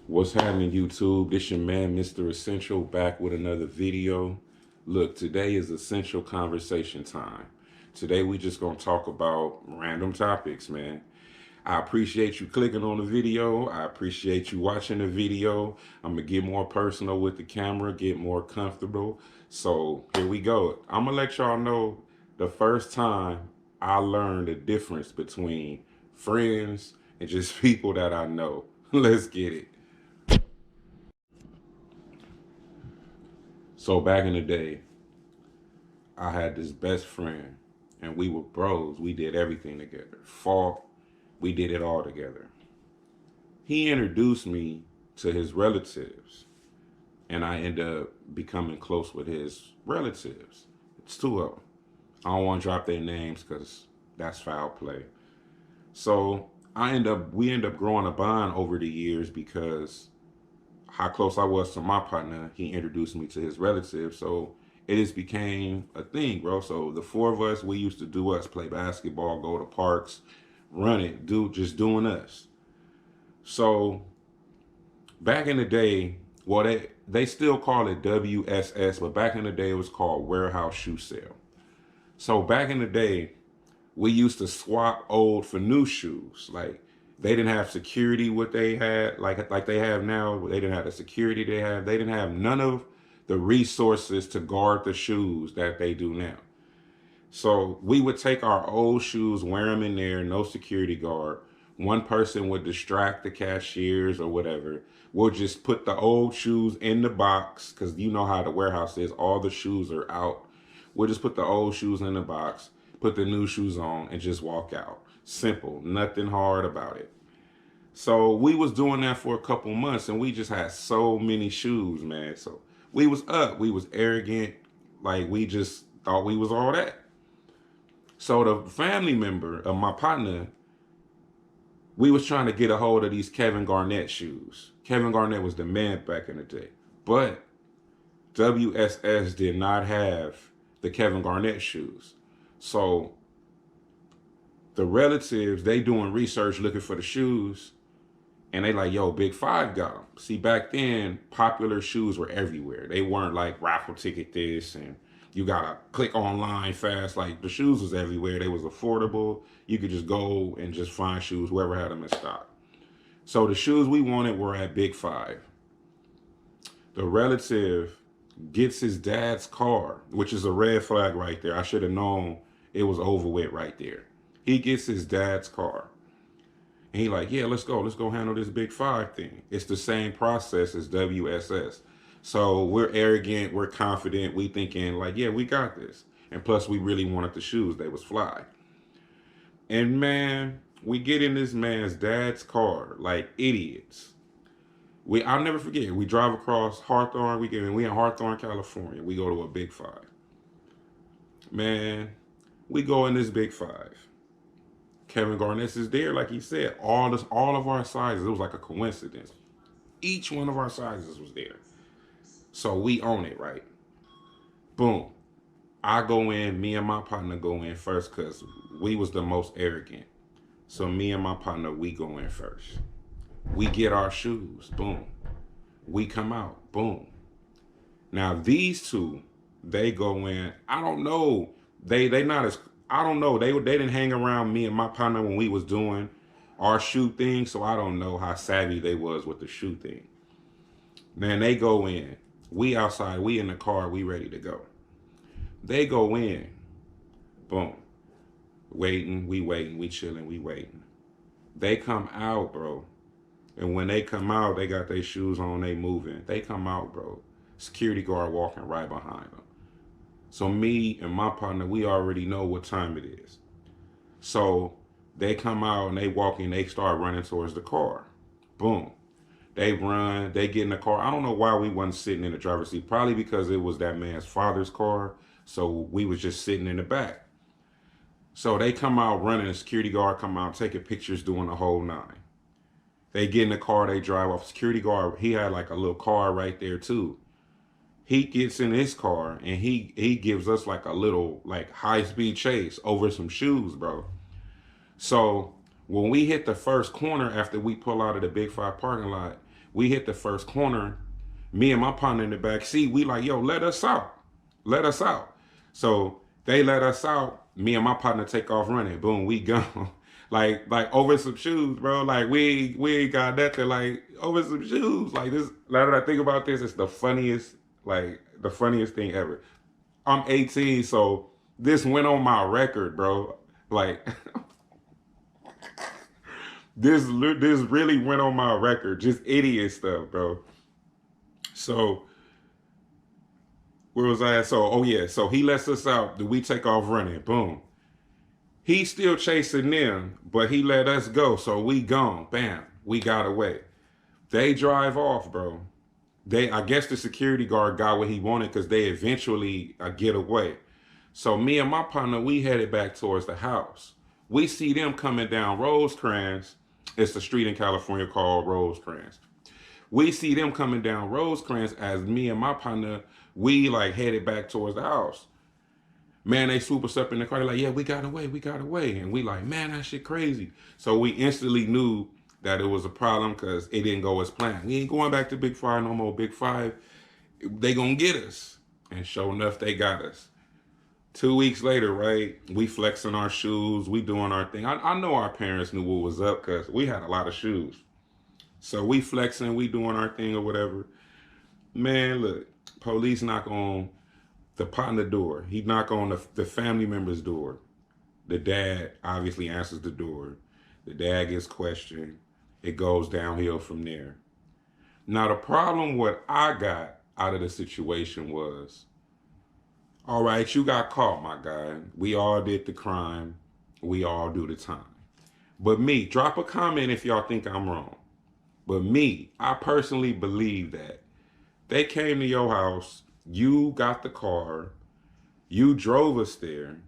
What's happening, YouTube? This your man, Mr. Essential, back with another video. Look, today is essential conversation time. Today we just gonna talk about random topics, man. I appreciate you clicking on the video. I appreciate you watching the video. I'm gonna get more personal with the camera, get more comfortable. So here we go. I'm gonna let y'all know the first time I learned the difference between friends and just people that I know. Let's get it. So back in the day, I had this best friend, and we were bros. We did everything together. Fought, we did it all together. He introduced me to his relatives, and I ended up becoming close with his relatives. It's two of them. I don't want to drop their names because that's foul play. So we end up growing a bond over the years because how close I was to my partner, he introduced me to his relatives. So it just became a thing, bro. So the four of us, we used to do us, play basketball, go to parks, run it, just doing us. So back in the day, well, they still call it WSS, but back in the day it was called warehouse shoe sale. So back in the day, we used to swap old for new shoes. Like they didn't have security what they had, like they have now. They didn't have the security they have. They didn't have none of the resources to guard the shoes that they do now. So we would take our old shoes, wear them in there, no security guard. One person would distract the cashiers or whatever. We'll just put the old shoes in the box because you know how the warehouse is. All the shoes are out. We'll just put the old shoes in the box, put the new shoes on, and just walk out. Simple, nothing hard about it. So we was doing that for a couple months, and we just had so many shoes, man. So we was up, we was arrogant, like we just thought we was all that. So the family member of my partner, we was trying to get a hold of these Kevin Garnett shoes. Kevin Garnett was the man back in the day. But WSS did not have the Kevin Garnett shoes. So the relatives, they doing research looking for the shoes, and they like, yo, Big Five got them. See, back then, popular shoes were everywhere. They weren't like raffle ticket this and you gotta click online fast. Like the shoes was everywhere. They was affordable. You could just go and just find shoes, whoever had them in stock. So the shoes we wanted were at Big Five. The relative gets his dad's car, which is a red flag right there. I should have known it was over with right there. He gets his dad's car. And he like, yeah, let's go handle this Big Five thing. It's the same process as WSS. So we're arrogant, we're confident, we thinking like, yeah, we got this. And plus we really wanted the shoes, they was fly. And man, we get in this man's dad's car like idiots. I'll never forget, we drive across Hawthorne, we in Hawthorne, California. We go to a Big Five. Man, we go in this Big Five. Kevin Garnett is there, like he said, all of our sizes. It was like a coincidence. Each one of our sizes was there. So we own it, right? Boom. I go in, me and my partner go in first because we was the most arrogant. So me and my partner, we go in first. We get our shoes, boom. We come out, boom. Now these two, they go in, I don't know. They not as, I don't know. They didn't hang around me and my partner when we was doing our shoe thing, so I don't know how savvy they was with the shoe thing. Man, they go in. We outside, we in the car, we ready to go. They go in, boom. Waiting, we chilling, we waiting. They come out, bro. And when they come out, they got their shoes on, they moving. They come out, bro. Security guard walking right behind them. So me and my partner, we already know what time it is. So they come out and they walk in, they start running towards the car. Boom. They run, they get in the car. I don't know why we wasn't sitting in the driver's seat. Probably because it was that man's father's car. So we was just sitting in the back. So they come out running, the security guard come out, taking pictures, doing the whole nine. They get in the car, they drive off. Security guard, he had like a little car right there too. He gets in his car and he gives us like a little like high-speed chase over some shoes, bro. So when we hit the first corner after we pull out of the Big Five parking lot, We hit the first corner. Me and my partner in the back seat, we like, yo, let us out. Let us out. So they let us out. Me and my partner take off running. Boom, we gone. like over some shoes, bro. Like we ain't got nothing. Like over some shoes. Like this. Now that I think about this, it's the funniest thing ever. I'm 18, so this went on my record, bro. Like this really went on my record. Just idiot stuff, bro. So where was I at? So, oh yeah, so he lets us out. We take off running. Boom. He's still chasing them, but he let us go. So we gone. Bam. We got away. They drive off, bro. I guess the security guard got what he wanted because they eventually get away. So me and my partner, we headed back towards the house. We see them coming down Rosecrans. It's a street in California called Rosecrans. We see them coming down Rosecrans as me and my partner, we like headed back towards the house. Man, they swoop us up in the car. They're like, yeah, we got away. And we like, man, that shit crazy. So we instantly knew that it was a problem because it didn't go as planned. We ain't going back to Big Five no more. Big Five, they gonna get us. And sure enough, they got us. 2 weeks later, right, we flexing our shoes. We doing our thing. I know our parents knew what was up because we had a lot of shoes. So we flexing, we doing our thing or whatever. Man, look, police knock on the partner door. He knock on the family member's door. The dad obviously answers the door. The dad gets questioned. It goes downhill from there. Now, the problem what I got out of the situation was, all right, you got caught, my guy. We all did the crime. We all do the time. But me, drop a comment if y'all think I'm wrong. But me, I personally believe that they came to your house, you got the car, you drove us there,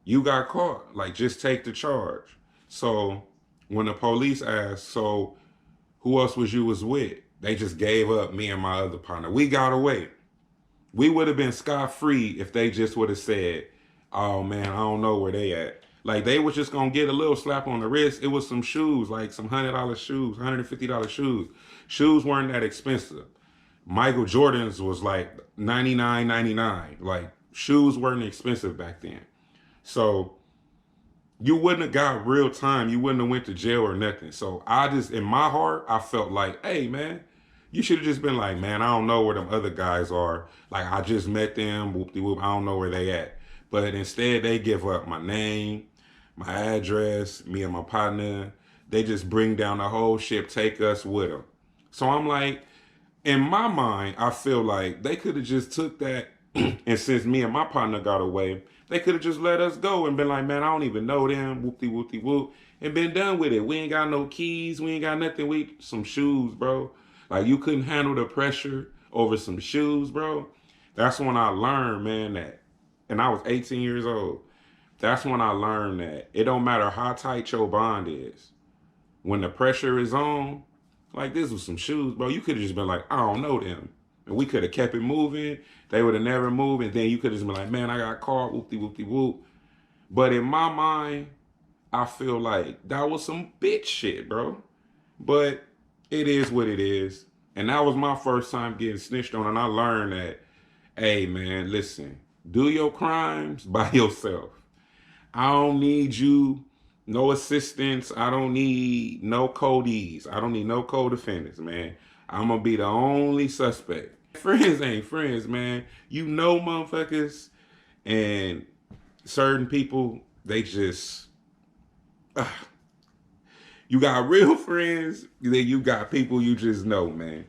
you got caught. Like, just take the charge. So when the police asked, so who else was you was with? They just gave up, me and my other partner. We got away. We would have been scot-free if they just would have said, oh man, I don't know where they at. Like, they was just gonna get a little slap on the wrist. It was some shoes, like some $100 shoes, $150 shoes. Shoes weren't that expensive. Michael Jordan's was like $99.99. Like, shoes weren't expensive back then. So you wouldn't have got real time. You wouldn't have went to jail or nothing. So I just, in my heart, I felt like, hey man, you should have just been like, man, I don't know where them other guys are. Like, I just met them, whoop-de-whoop, I don't know where they at. But instead, they give up my name, my address, me and my partner. They just bring down the whole ship, take us with them. So I'm like, in my mind, I feel like they could have just took that, and since me and my partner got away, they could have just let us go and been like, man, I don't even know them, whoop-de-whoop-de-whoop, and been done with it. We ain't got no keys, we ain't got nothing, we some shoes, bro. Like, you couldn't handle the pressure over some shoes, bro. That's when I learned, man, that, and I was 18 years old. That's when I learned that it don't matter how tight your bond is. When the pressure is on, like, this was some shoes, bro. You could have just been like, I don't know them. And we could have kept it moving. They would have never moved. And then you could have just been like, man, I got caught, whoop-de-whoop-de-whoop. But in my mind, I feel like that was some bitch shit, bro. But it is what it is. And that was my first time getting snitched on. And I learned that, hey, man, listen, do your crimes by yourself. I don't need you, no assistance. I don't need no codees. I don't need no co-defendants, man. I'm going to be the only suspect. Friends ain't friends, man. You know motherfuckers, and certain people, they just... You got real friends, then you got people you just know, man.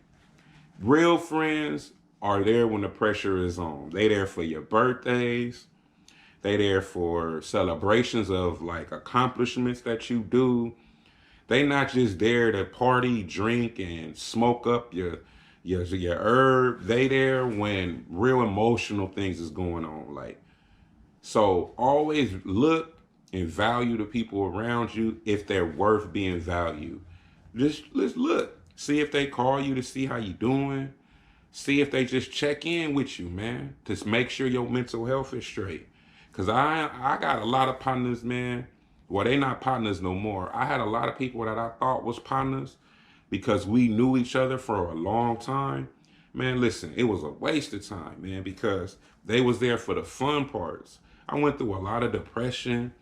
Real friends are there when the pressure is on. They there for your birthdays. They there for celebrations of like accomplishments that you do. They not just there to party, drink, and smoke up your herb. They there when real emotional things is going on. Like, so always look and value the people around you if they're worth being valued. Just let's look. See if they call you to see how you doing. See if they just check in with you, man. To make sure your mental health is straight. Cause I got a lot of partners, man. Well, they not partners no more. I had a lot of people that I thought was partners, because we knew each other for a long time, man, listen, it was a waste of time, man, because they was there for the fun parts. I went through a lot of depression,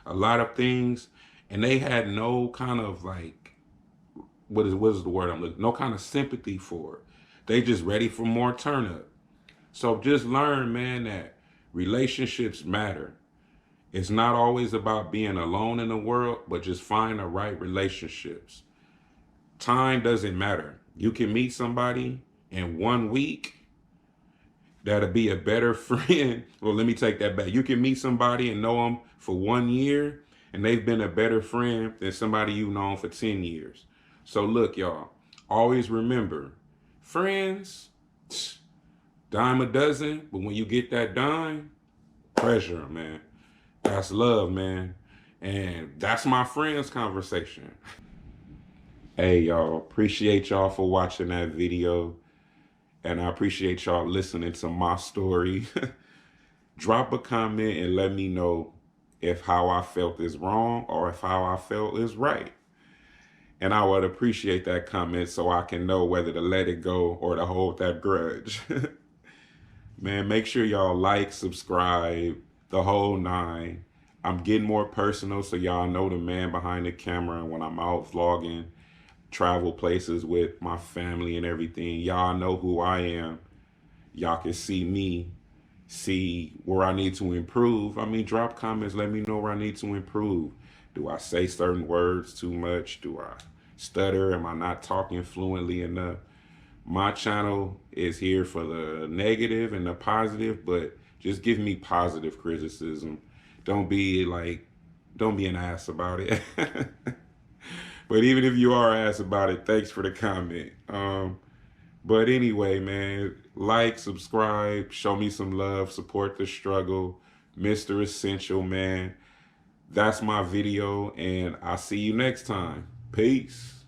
a lot of things, and they had no kind of like, what is the word I'm looking, no kind of sympathy for it. They just ready for more turn up. So just learn, man, that relationships matter. It's not always about being alone in the world, but just find the right relationships. Time doesn't matter. You can meet somebody in 1 week that'll be a better friend. Well, let me take that back. You can meet somebody and know them for 1 year, and they've been a better friend than somebody you've known for 10 years. So look, y'all, always remember, friends, dime a dozen, but when you get that dime, treasure 'em, man. That's love, man. And that's my friends conversation. Hey, y'all, appreciate y'all for watching that video. And I appreciate y'all listening to my story. Drop a comment and let me know if how I felt is wrong or if how I felt is right. And I would appreciate that comment so I can know whether to let it go or to hold that grudge. Man, make sure y'all like, subscribe, the whole nine. I'm getting more personal so y'all know the man behind the camera when I'm out vlogging, travel places with my family and everything. Y'all know who I am. Y'all can see me, see where I need to improve. I mean, drop comments, let me know where I need to improve. Do I say certain words too much? Do I stutter? Am I not talking fluently enough? My channel is here for the negative and the positive, but just give me positive criticism. Don't be an ass about it. But even if you are ass about it, thanks for the comment. But anyway, man, like, subscribe, show me some love, support the struggle. Mr. Essential, man. That's my video, and I'll see you next time. Peace.